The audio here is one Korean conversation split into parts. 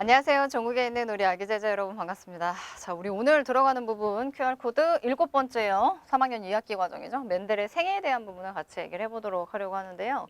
안녕하세요. 전국에 있는 우리 아기 제자 여러분 반갑습니다. 자, 우리 오늘 들어가는 부분 QR코드 7번째요. 3학년 2학기 과정이죠. 맨델의 생애에 대한 부분을 같이 얘기를 해보도록 하려고 하는데요.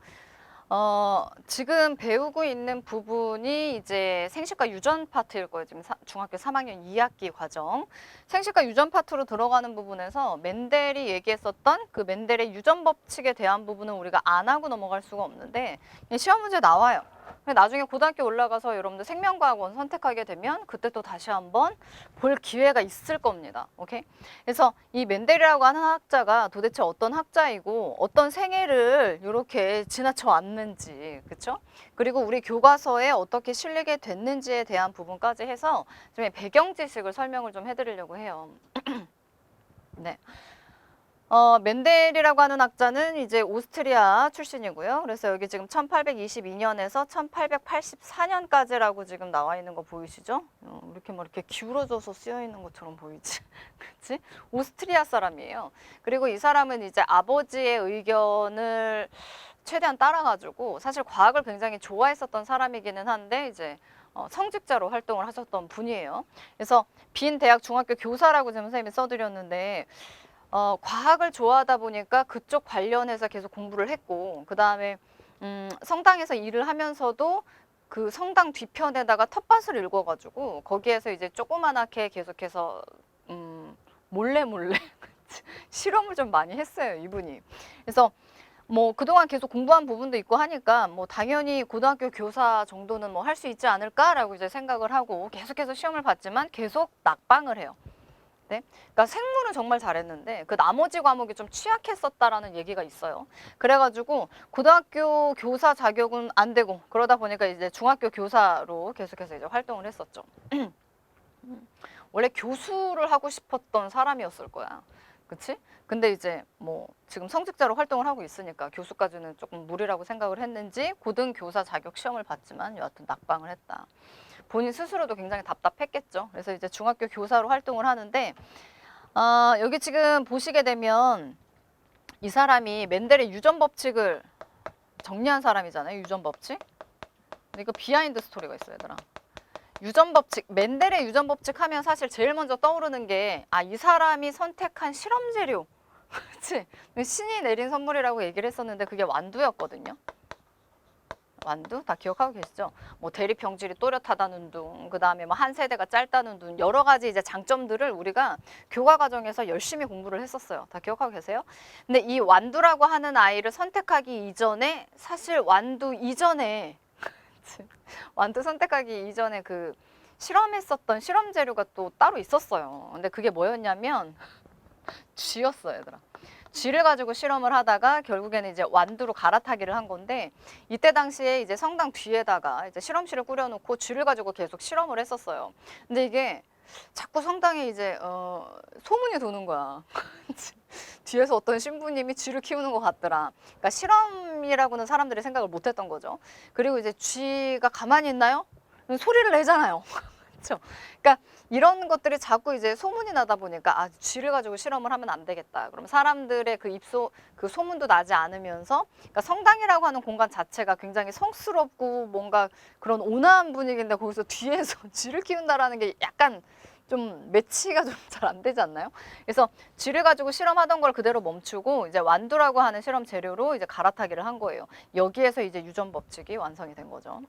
지금 배우고 있는 부분이 이제 생식과 유전 파트일 거예요. 지금 중학교 3학년 2학기 과정. 생식과 유전 파트로 들어가는 부분에서 맨델이 얘기했었던 그 맨델의 유전 법칙에 대한 부분은 우리가 안 하고 넘어갈 수가 없는데 시험 문제 나와요. 나중에 고등학교 올라가서 여러분들 생명과학원 선택하게 되면 그때 또 다시 한번 볼 기회가 있을 겁니다. 오케이? 그래서 이 맨델이라고 하는 학자가 도대체 어떤 학자이고 어떤 생애를 이렇게 지나쳐 왔는지, 그렇죠? 그리고 우리 교과서에 어떻게 실리게 됐는지에 대한 부분까지 해서 좀 배경 지식을 설명을 좀 해드리려고 해요. 네. 맨델이라고 하는 학자는 이제 오스트리아 출신이고요. 그래서 여기 지금 1822년에서 1884년까지라고 지금 나와 있는 거 보이시죠? 이렇게 뭐 이렇게 기울어져서 쓰여 있는 것처럼 보이지? 그치? 오스트리아 사람이에요. 그리고 이 사람은 이제 아버지의 의견을 최대한 따라가지고 사실 과학을 굉장히 좋아했었던 사람이기는 한데 이제 성직자로 활동을 하셨던 분이에요. 그래서 빈 대학 중학교 교사라고 지금 선생님이 써드렸는데 과학을 좋아하다 보니까 그쪽 관련해서 계속 공부를 했고, 그 다음에 성당에서 일을 하면서도 그 성당 뒤편에다가 텃밭을 읽어가지고 거기에서 이제 조그만하게 계속해서 몰래 실험을 좀 많이 했어요, 이분이. 그래서 뭐 그동안 계속 공부한 부분도 있고 하니까 뭐 당연히 고등학교 교사 정도는 뭐 할 수 있지 않을까라고 이제 생각을 하고 계속해서 시험을 봤지만 계속 낙방을 해요. 네? 그러니까 생물은 정말 잘했는데 그 나머지 과목이 좀 취약했었다라는 얘기가 있어요. 그래가지고 고등학교 교사 자격은 안 되고 그러다 보니까 이제 중학교 교사로 계속해서 이제 활동을 했었죠. 원래 교수를 하고 싶었던 사람이었을 거야. 그치? 근데 이제 뭐 지금 성직자로 활동을 하고 있으니까 교수까지는 조금 무리라고 생각을 했는지 고등교사 자격 시험을 봤지만 여하튼 낙방을 했다. 본인 스스로도 굉장히 답답했겠죠. 그래서 이제 중학교 교사로 활동을 하는데 여기 지금 보시게 되면 이 사람이 맨델의 유전 법칙을 정리한 사람이잖아요. 유전 법칙. 근데 이거 비하인드 스토리가 있어요, 얘들아. 유전 법칙, 맨델의 유전 법칙 하면 사실 제일 먼저 떠오르는 게 이 사람이 선택한 실험 재료. 그치? 신이 내린 선물이라고 얘기를 했었는데 그게 완두였거든요. 완두? 다 기억하고 계시죠? 뭐 대립형질이 또렷하다는 둥, 그 다음에 뭐 한 세대가 짧다는 둥, 여러 가지 이제 장점들을 우리가 교과 과정에서 열심히 공부를 했었어요. 다 기억하고 계세요? 근데 이 완두라고 하는 아이를 선택하기 이전에 사실 완두 이전에 완두 선택하기 이전에 그 실험했었던 실험 재료가 또 따로 있었어요. 근데 그게 뭐였냐면 쥐였어요, 얘들아. 쥐를 가지고 실험을 하다가 결국에는 이제 완두로 갈아타기를 한 건데 이때 당시에 이제 성당 뒤에다가 이제 실험실을 꾸려놓고 쥐를 가지고 계속 실험을 했었어요. 근데 이게 자꾸 성당에 이제 소문이 도는 거야. 뒤에서 어떤 신부님이 쥐를 키우는 것 같더라. 그러니까 실험이라고는 사람들이 생각을 못했던 거죠. 그리고 이제 쥐가 가만히 있나요? 소리를 내잖아요. 그렇죠? 그러니까 이런 것들이 자꾸 이제 소문이 나다 보니까 쥐를 가지고 실험을 하면 안 되겠다. 그럼 사람들의 그 소문도 나지 않으면서 그러니까 성당이라고 하는 공간 자체가 굉장히 성스럽고 뭔가 그런 온화한 분위기인데 거기서 뒤에서 쥐를 키운다라는 게 약간 좀 매치가 좀 잘 안 되지 않나요? 그래서 쥐를 가지고 실험하던 걸 그대로 멈추고 이제 완두라고 하는 실험 재료로 이제 갈아타기를 한 거예요. 여기에서 이제 유전 법칙이 완성이 된 거죠.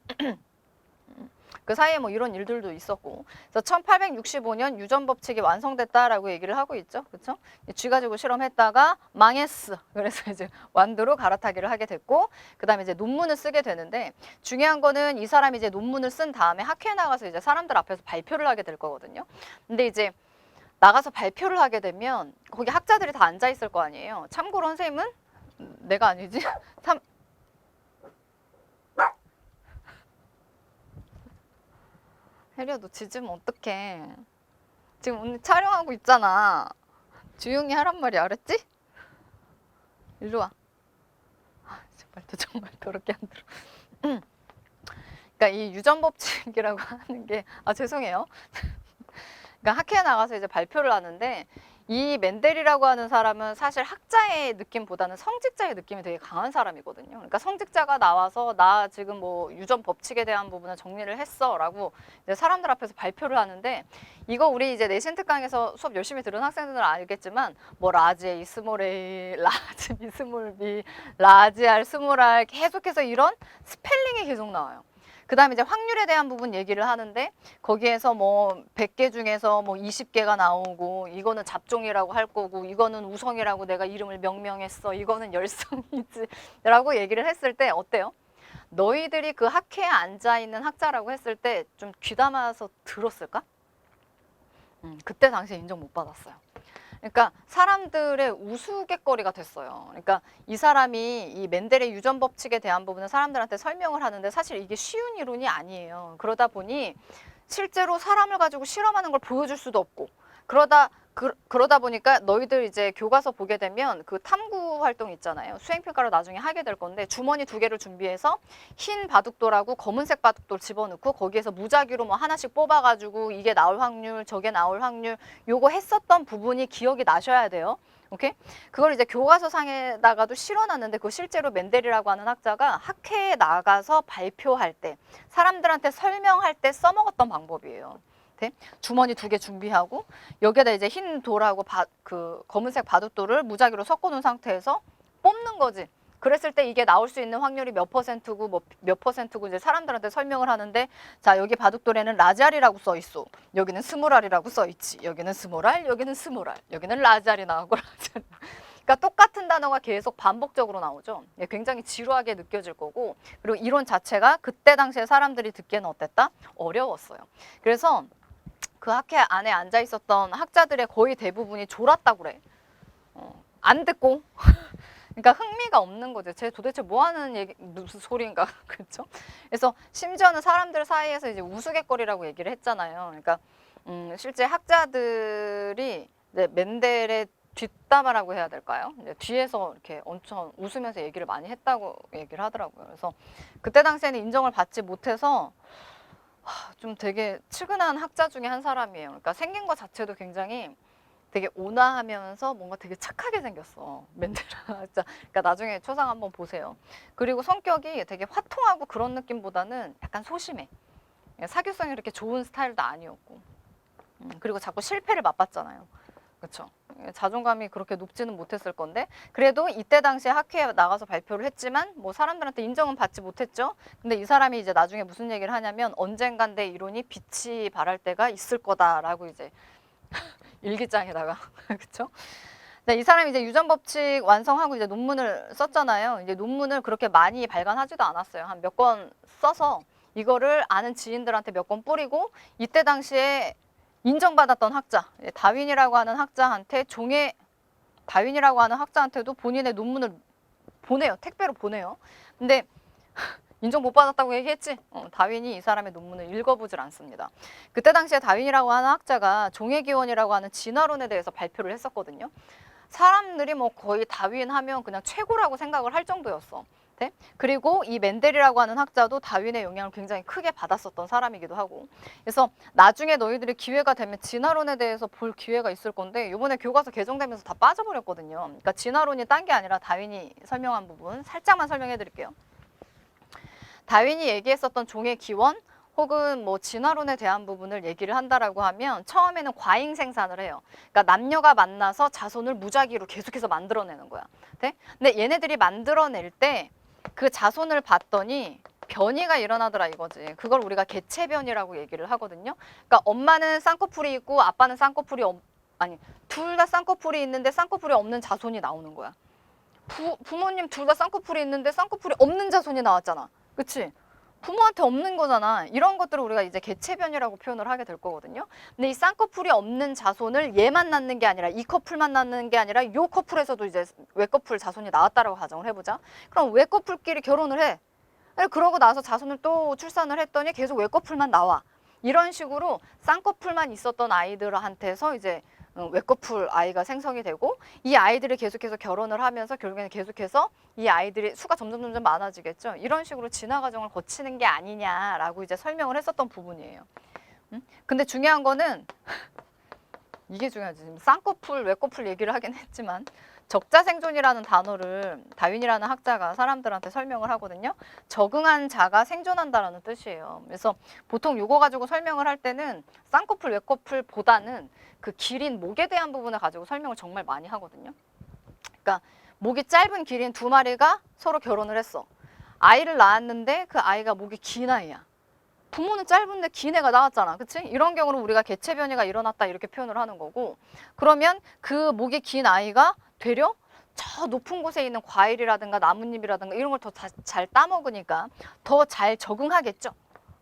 그 사이에 뭐 이런 일들도 있었고. 그래서 1865년 유전 법칙이 완성됐다라고 얘기를 하고 있죠. 그렇죠? 쥐 가지고 실험했다가 망했어. 그래서 이제 완두로 갈아타기를 하게 됐고 그다음에 이제 논문을 쓰게 되는데 중요한 거는 이 사람이 이제 논문을 쓴 다음에 학회에 나가서 이제 사람들 앞에서 발표를 하게 될 거거든요. 근데 이제 나가서 발표를 하게 되면 거기 학자들이 다 앉아 있을 거 아니에요. 참고로 선생님은 내가 아니지. 혜리야, 너 짖으면 어떡해. 지금 오늘 촬영하고 있잖아. 조용히 하란 말이 알았지? 일로 와. 정말 더럽게 안 들어. 그러니까 이 유전법칙이라고 하는 게 죄송해요. 그러니까 학회에 나가서 이제 발표를 하는데 이 멘델이라고 하는 사람은 사실 학자의 느낌보다는 성직자의 느낌이 되게 강한 사람이거든요. 그러니까 성직자가 나와서 나 지금 뭐 유전 법칙에 대한 부분을 정리를 했어라고 이제 사람들 앞에서 발표를 하는데, 이거 우리 이제 내신 특강에서 수업 열심히 들은 학생들은 알겠지만 뭐 라지 A 스몰 A, 라지 B 스몰 B, 라지 R 스몰 R 계속해서 이런 스펠링이 계속 나와요. 그 다음에 이제 확률에 대한 부분 얘기를 하는데, 거기에서 뭐 100개 중에서 뭐 20개가 나오고, 이거는 잡종이라고 할 거고, 이거는 우성이라고 내가 이름을 명명했어, 이거는 열성이지 라고 얘기를 했을 때 어때요? 너희들이 그 학회에 앉아있는 학자라고 했을 때 좀 귀담아서 들었을까? 그때 당시에 인정 못 받았어요. 그러니까 사람들의 우스갯거리가 됐어요. 그러니까 이 사람이 이 멘델의 유전 법칙에 대한 부분은 사람들한테 설명을 하는데 사실 이게 쉬운 이론이 아니에요. 그러다 보니 실제로 사람을 가지고 실험하는 걸 보여줄 수도 없고, 그러다 보니까 너희들 이제 교과서 보게 되면 그 탐구 활동 있잖아요. 수행평가를 나중에 하게 될 건데, 주머니 2개를 준비해서 흰 바둑돌하고 검은색 바둑돌 집어넣고 거기에서 무작위로 뭐 하나씩 뽑아가지고 이게 나올 확률, 저게 나올 확률, 요거 했었던 부분이 기억이 나셔야 돼요. 오케이? 그걸 이제 교과서 상에다가도 실어놨는데, 그 실제로 멘델이라고 하는 학자가 학회에 나가서 발표할 때, 사람들한테 설명할 때 써먹었던 방법이에요. 주머니 2개 준비하고 여기에다 이제 흰 돌하고 그 검은색 바둑돌을 무작위로 섞어놓은 상태에서 뽑는 거지. 그랬을 때 이게 나올 수 있는 확률이 몇 퍼센트고 뭐 몇 퍼센트고 이제 사람들한테 설명을 하는데, 자, 여기 바둑돌에는 라지알이라고 써 있어. 여기는 스몰알이라고 써 있지. 여기는 스몰알, 여기는 스몰알, 여기는 라지알이 나오고 라지알. 그러니까 똑같은 단어가 계속 반복적으로 나오죠. 굉장히 지루하게 느껴질 거고, 그리고 이론 자체가 그때 당시에 사람들이 듣기에는 어땠다? 어려웠어요. 그래서 그 학회 안에 앉아 있었던 학자들의 거의 대부분이 졸았다고 그래. 안 듣고. 그러니까 흥미가 없는 거죠. 쟤 도대체 뭐 하는 얘기, 무슨 소리인가. 그렇죠? 그래서 심지어는 사람들 사이에서 이제 우스갯거리라고 얘기를 했잖아요. 그러니까 실제 학자들이 이제 멘델의 뒷담화라고 해야 될까요? 이제 뒤에서 이렇게 엄청 웃으면서 얘기를 많이 했다고 얘기를 하더라고요. 그래서 그때 당시에는 인정을 받지 못해서 좀 되게 측은한 학자 중에 한 사람이에요. 그러니까 생긴 것 자체도 굉장히 되게 온화하면서 뭔가 되게 착하게 생겼어, 멘델아. 진짜. 그러니까 나중에 초상 한번 보세요. 그리고 성격이 되게 화통하고 그런 느낌보다는 약간 소심해. 사교성이 그렇게 좋은 스타일도 아니었고, 그리고 자꾸 실패를 맛봤잖아요. 그렇죠? 자존감이 그렇게 높지는 못했을 건데, 그래도 이때 당시에 학회에 나가서 발표를 했지만 뭐 사람들한테 인정은 받지 못했죠. 근데 이 사람이 이제 나중에 무슨 얘기를 하냐면, 언젠간 내 이론이 빛이 발할 때가 있을 거다라고 이제 일기장에다가 그렇죠? 네, 이 사람이 이제 유전 법칙 완성하고 이제 논문을 썼잖아요. 이제 논문을 그렇게 많이 발간하지도 않았어요. 한 몇 권 써서 이거를 아는 지인들한테 몇 권 뿌리고, 이때 당시에 인정받았던 학자, 다윈이라고 하는 학자한테 다윈이라고 하는 학자한테도 본인의 논문을 보내요. 택배로 보내요. 근데 인정 못 받았다고 얘기했지? 다윈이 이 사람의 논문을 읽어보질 않습니다. 그때 당시에 다윈이라고 하는 학자가 종의기원이라고 하는 진화론에 대해서 발표를 했었거든요. 사람들이 뭐 거의 다윈 하면 그냥 최고라고 생각을 할 정도였어. 네? 그리고 이 멘델이라고 하는 학자도 다윈의 영향을 굉장히 크게 받았었던 사람이기도 하고. 그래서 나중에 너희들이 기회가 되면 진화론에 대해서 볼 기회가 있을 건데, 이번에 교과서 개정되면서 다 빠져버렸거든요. 그러니까 진화론이 딴 게 아니라 다윈이 설명한 부분 살짝만 설명해 드릴게요. 다윈이 얘기했었던 종의 기원 혹은 뭐 진화론에 대한 부분을 얘기를 한다라고 하면, 처음에는 과잉 생산을 해요. 그러니까 남녀가 만나서 자손을 무작위로 계속해서 만들어내는 거야. 네? 근데 얘네들이 만들어낼 때 그 자손을 봤더니 변이가 일어나더라 이거지. 그걸 우리가 개체변이라고 얘기를 하거든요. 그러니까 엄마는 쌍꺼풀이 있고 아빠는 둘 다 쌍꺼풀이 있는데 쌍꺼풀이 없는 자손이 나오는 거야. 부모님 둘 다 쌍꺼풀이 있는데 쌍꺼풀이 없는 자손이 나왔잖아. 그치? 부모한테 없는 거잖아. 이런 것들을 우리가 이제 개체변이라고 표현을 하게 될 거거든요. 근데 이 쌍꺼풀이 없는 자손을 얘만 낳는 게 아니라, 이 커플만 낳는 게 아니라 요 커플에서도 이제 외꺼풀 자손이 나왔다라고 가정을 해보자. 그럼 외꺼풀끼리 결혼을 해. 그러고 나서 자손을 또 출산을 했더니 계속 외꺼풀만 나와. 이런 식으로 쌍꺼풀만 있었던 아이들한테서 이제 외꺼풀 아이가 생성이 되고, 이 아이들이 계속해서 결혼을 하면서 결국에는 계속해서 이 아이들이 수가 점점 많아지겠죠. 이런 식으로 진화 과정을 거치는 게 아니냐라고 이제 설명을 했었던 부분이에요. 근데 중요한 거는 이게 중요하지. 지금 쌍꺼풀, 외꺼풀 얘기를 하긴 했지만 적자생존이라는 단어를 다윈이라는 학자가 사람들한테 설명을 하거든요. 적응한 자가 생존한다라는 뜻이에요. 그래서 보통 요거 가지고 설명을 할 때는 쌍꺼풀, 외꺼풀보다는 그 기린 목에 대한 부분을 가지고 설명을 정말 많이 하거든요. 그러니까 목이 짧은 기린 두 마리가 서로 결혼을 했어. 아이를 낳았는데 그 아이가 목이 긴 아이야. 부모는 짧은데 긴 애가 나왔잖아. 그치? 이런 경우는 우리가 개체 변이가 일어났다 이렇게 표현을 하는 거고, 그러면 그 목이 긴 아이가 되려 저 높은 곳에 있는 과일이라든가 나뭇잎이라든가 이런 걸 더 잘 따먹으니까 더 잘 적응하겠죠.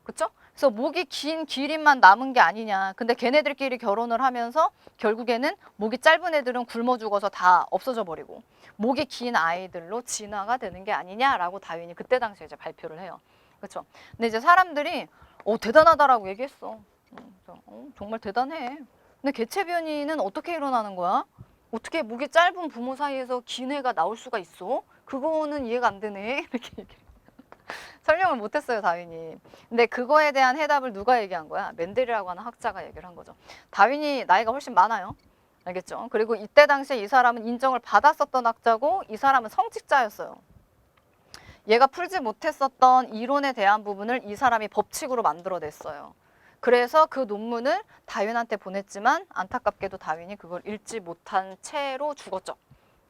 그쵸? 그래서 목이 긴 기린만 남은 게 아니냐. 근데 걔네들끼리 결혼을 하면서 결국에는 목이 짧은 애들은 굶어 죽어서 다 없어져 버리고 목이 긴 아이들로 진화가 되는 게 아니냐라고 다윈이 그때 당시에 이제 발표를 해요. 그렇죠? 근데 이제 사람들이 대단하다라고 얘기했어. 정말 대단해. 근데 개체 변이는 어떻게 일어나는 거야? 어떻게 목이 짧은 부모 사이에서 긴 애가 나올 수가 있어? 그거는 이해가 안 되네. 이렇게 설명을 못했어요, 다윈이. 근데 그거에 대한 해답을 누가 얘기한 거야? 멘델이라고 하는 학자가 얘기를 한 거죠. 다윈이 나이가 훨씬 많아요. 알겠죠? 그리고 이때 당시에 이 사람은 인정을 받았었던 학자고 이 사람은 성직자였어요. 얘가 풀지 못했었던 이론에 대한 부분을 이 사람이 법칙으로 만들어냈어요. 그래서 그 논문을 다윈한테 보냈지만 안타깝게도 다윈이 그걸 읽지 못한 채로 죽었죠.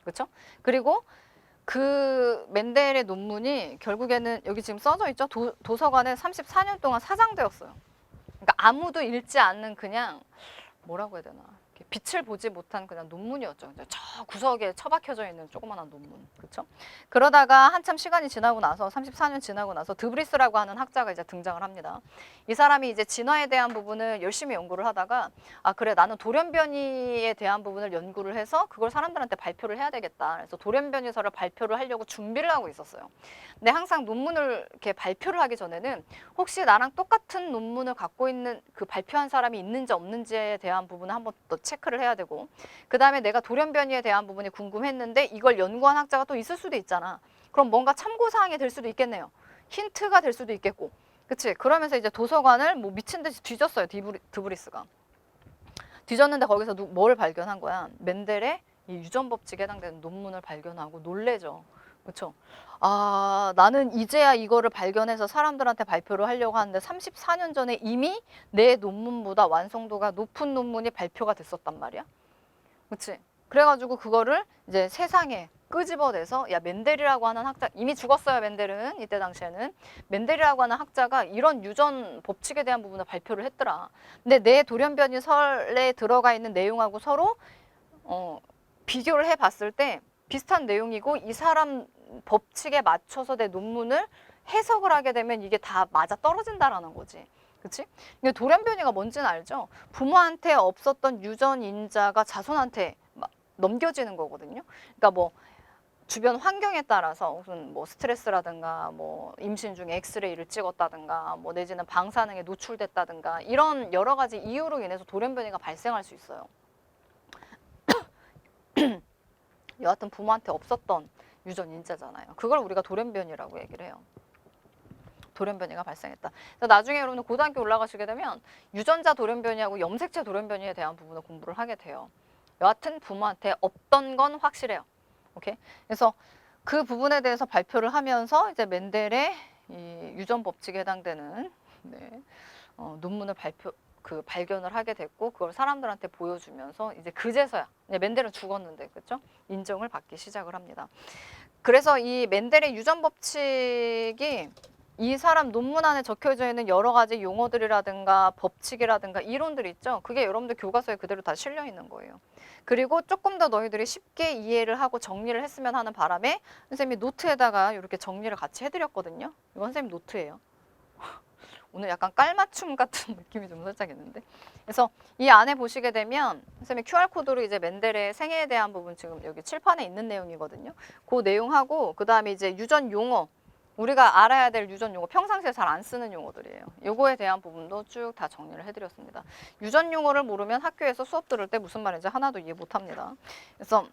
그렇죠? 그리고 그 멘델의 논문이 결국에는 여기 지금 써져 있죠. 도서관에 34년 동안 사장되었어요. 그러니까 아무도 읽지 않는 그냥 뭐라고 해야 되나. 빛을 보지 못한 그냥 논문이었죠. 저 구석에 처박혀져 있는 조그만한 논문. 그렇죠? 그러다가 한참 시간이 지나고 나서 34년 지나고 나서 드브리스라고 하는 학자가 이제 등장을 합니다. 이 사람이 이제 진화에 대한 부분을 열심히 연구를 하다가 아 그래 나는 돌연변이에 대한 부분을 연구를 해서 그걸 사람들한테 발표를 해야 되겠다. 그래서 돌연변이서를 발표를 하려고 준비를 하고 있었어요. 근데 항상 논문을 이렇게 발표를 하기 전에는 혹시 나랑 똑같은 논문을 갖고 있는 그 발표한 사람이 있는지 없는지에 대한 부분을 한번 더 체크를 해야 되고 그 다음에 내가 돌연변이에 대한 부분이 궁금했는데 이걸 연구한 학자가 또 있을 수도 있잖아. 그럼 뭔가 참고사항이 될 수도 있겠네요. 힌트가 될 수도 있겠고. 그치? 그러면서 이제 도서관을 뭐 미친 듯이 뒤졌어요. 드브리스가. 뒤졌는데 거기서 뭘 발견한 거야? 멘델의 이 유전법칙에 해당되는 논문을 발견하고 놀래죠. 그렇죠? 아, 나는 이제야 이거를 발견해서 사람들한테 발표를 하려고 하는데 34년 전에 이미 내 논문보다 완성도가 높은 논문이 발표가 됐었단 말이야. 그렇지? 그래가지고 그거를 이제 세상에 끄집어내서 야 멘델이라고 하는 학자 이미 죽었어요. 멘델은 이때 당시에는 멘델이라고 하는 학자가 이런 유전 법칙에 대한 부분을 발표를 했더라. 근데 내 돌연변이설에 들어가 있는 내용하고 서로 비교를 해봤을 때 비슷한 내용이고 이 사람 법칙에 맞춰서 내 논문을 해석을 하게 되면 이게 다 맞아 떨어진다라는 거지. 그치? 이게 돌연변이가 뭔지는 알죠? 부모한테 없었던 유전 인자가 자손한테 넘겨지는 거거든요. 그러니까 뭐 주변 환경에 따라서 무슨 뭐 스트레스라든가 뭐 임신 중에 엑스레이를 찍었다든가 뭐 내지는 방사능에 노출됐다든가 이런 여러 가지 이유로 인해서 돌연변이가 발생할 수 있어요. 여하튼 부모한테 없었던 유전 인자잖아요. 그걸 우리가 돌연변이라고 얘기를 해요. 돌연변이가 발생했다. 나중에 여러분들 고등학교 올라가시게 되면 유전자 돌연변이하고 염색체 돌연변이에 대한 부분을 공부를 하게 돼요. 여하튼 부모한테 없던 건 확실해요. 오케이? 그래서 그 부분에 대해서 발표를 하면서 이제 멘델의 이 유전 법칙에 해당되는 논문을 발견을 하게 됐고 그걸 사람들한테 보여주면서 이제 그제서야 멘델은 죽었는데 그렇죠? 인정을 받기 시작을 합니다. 그래서 이 멘델의 유전 법칙이 이 사람 논문 안에 적혀져 있는 여러 가지 용어들이라든가 법칙이라든가 이론들이 있죠. 그게 여러분들 교과서에 그대로 다 실려 있는 거예요. 그리고 조금 더 너희들이 쉽게 이해를 하고 정리를 했으면 하는 바람에 선생님이 노트에다가 이렇게 정리를 같이 해드렸거든요. 이건 선생님 노트예요. 오늘 약간 깔맞춤 같은 느낌이 좀 살짝 있는데. 그래서 이 안에 보시게 되면 선생님이 QR코드로 이제 멘델의 생애에 대한 부분 지금 여기 칠판에 있는 내용이거든요. 그 내용하고 그 다음에 이제 유전 용어. 우리가 알아야 될 유전 용어, 평상시에 잘 안 쓰는 용어들이에요. 요거에 대한 부분도 쭉 다 정리를 해드렸습니다. 유전 용어를 모르면 학교에서 수업 들을 때 무슨 말인지 하나도 이해 못합니다. 그래서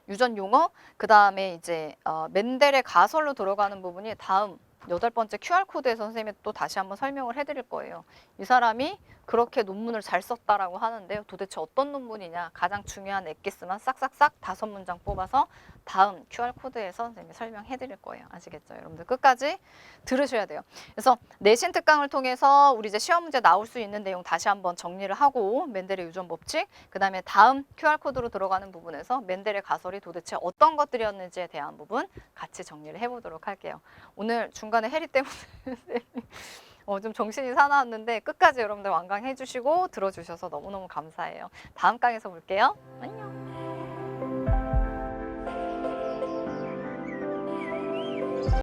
유전 용어, 그 다음에 이제 멘델의 가설로 들어가는 부분이 다음 8번째 QR코드에서 선생님이 또 다시 한번 설명을 해드릴 거예요. 이 사람이 그렇게 논문을 잘 썼다라고 하는데요. 도대체 어떤 논문이냐. 가장 중요한 엑기스만 싹싹싹 5문장 뽑아서 다음 QR코드에서 선생님이 설명해드릴 거예요. 아시겠죠? 여러분들 끝까지 들으셔야 돼요. 그래서 내신 특강을 통해서 우리 이제 시험 문제 나올 수 있는 내용 다시 한번 정리를 하고 멘델의 유전 법칙, 그 다음에 다음 QR코드로 들어가는 부분에서 멘델의 가설이 도대체 어떤 것들이었는지에 대한 부분 같이 정리를 해보도록 할게요. 오늘 중간에 해리 때문에 좀 정신이 사나웠는데 끝까지 여러분들 완강해 주시고 들어주셔서 너무너무 감사해요. 다음 강에서 볼게요. 안녕.